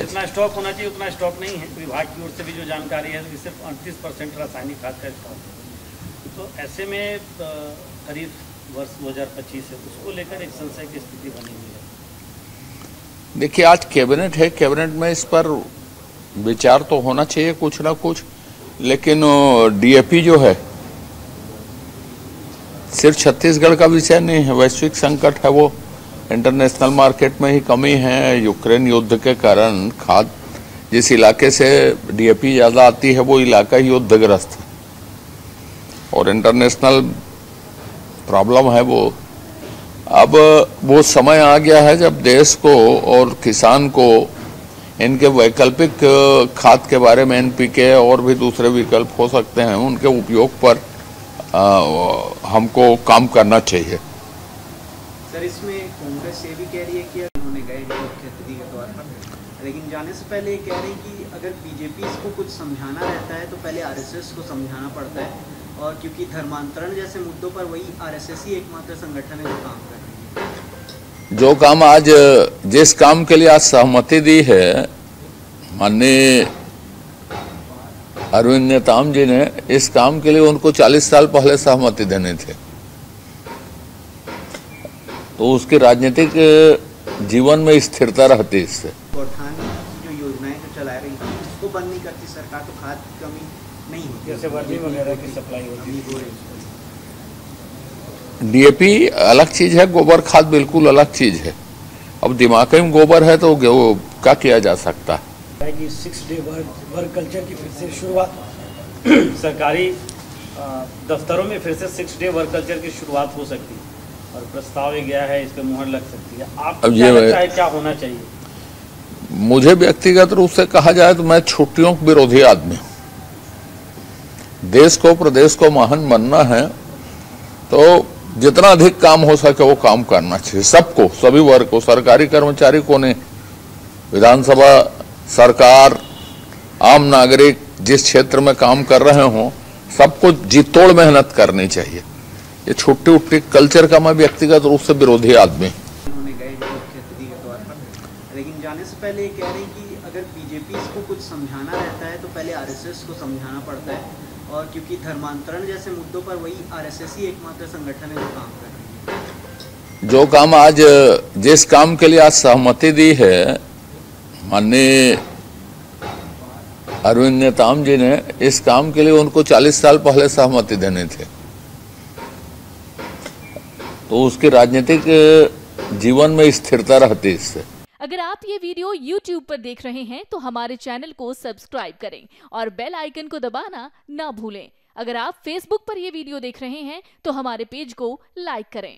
जितना स्टॉक होना चाहिए उतना स्टॉक नहीं है। विभाग की ओर से भी जो जानकारी है कि सिर्फ 38% रासायनिक खाद का स्टॉक है। तो ऐसे में करीब वर्ष 2025 है, उसको लेकर एक संशय की स्थिति बनी हुई है। देखिए, आज कैबिनेट है, कैबिनेट में इस पर विचार तो होना चाहिए कुछ ना कुछ, लेकिन डीएपी जो है सिर्फ छत्तीसगढ़ का विषय नहीं है, वैश्विक संकट है वो। इंटरनेशनल मार्केट में ही कमी है। यूक्रेन युद्ध के कारण खाद जिस इलाके से डीएपी ज़्यादा आती है वो इलाका ही युद्धग्रस्त है और इंटरनेशनल प्रॉब्लम है वो। अब वो समय आ गया है जब देश को और किसान को इनके वैकल्पिक खाद के बारे में, एनपीके और भी दूसरे विकल्प हो सकते हैं, उनके उपयोग पर हमको काम करना चाहिए। सर, इसमें कांग्रेस ये भी कह रही है कि उन्होंने गए खेती के तौर पर, लेकिन जाने से पहले ये कह रहे हैं कि अगर बीजेपी इसको कुछ समझाना रहता है तो पहले आरएसएस को समझाना पड़ता है, और क्योंकि धर्मांतरण जैसे मुद्दों पर वही आरएसएस ही एकमात्र संगठन है जो काम कर रही है। जो काम आज, जिस काम के लिए आज सहमति दी है माननीय अरविंद नेताम जी ने, इस काम के लिए उनको 40 साल पहले सहमति देने थे। तो उसकी राजनीतिक जीवन में स्थिरता रहती इससे। गौठान जो योजनाएं जो चला रही थी उसको बंद नहीं करती सरकार तो खाद की कमी नहीं होती, जैसे वर्मी वगैरह की सप्लाई होती है। डीएपी अलग चीज है, गोबर खाद बिल्कुल अलग चीज है। अब दिमाग में गोबर है तो क्या किया जा सकता है कि 6 डे वर्क कल्चर की फिर से शुरुआत सरकारी दफ्तरों में फिर से 6 डे वर्क कल्चर की शुरुआत हो सकती है और प्रस्ताव गया है, इस पे मुहर लग सकती है। आप क्या लगता है क्या होना चाहिए? मुझे व्यक्तिगत रूप से कहा जाए तो मैं छुट्टियों के विरोधी आदमी हूं। देश को, प्रदेश को महान बनना है तो जितना अधिक काम हो सके वो काम करना चाहिए। सबको, सभी वर्ग को, सरकारी कर्मचारी को नहीं, विधानसभा, सरकार, आम नागरिक जिस क्षेत्र में काम कर रहे हों, सबको जी तोड़ मेहनत करनी चाहिए। ये छुट्टी उट्टी कल्चर का मैं व्यक्तिगत रूप से विरोधी आदमी। उन्होंने गए खेती के तौर पर, लेकिन जाने से पहले ये कह रहे हैं कि अगर बीजेपी इसको कुछ समझाना रहता है तो पहले आरएसएस को समझाना पड़ता है, और क्योंकि धर्मांतरण जैसे मुद्दों पर वही आरएसएस ही एकमात्र संगठन है जो काम कर रही है। जो काम आज, जिस काम के लिए आज सहमति दी है माननीय अरविंद नेताम जी ने, इस काम के लिए उनको 40 साल पहले सहमति देने थे। तो उसकी राजनीतिक जीवन में स्थिरता रहती इससे। अगर आप ये वीडियो YouTube पर देख रहे हैं तो हमारे चैनल को सब्सक्राइब करें और बेल आइकन को दबाना ना भूलें। अगर आप Facebook पर ये वीडियो देख रहे हैं तो हमारे पेज को लाइक करें।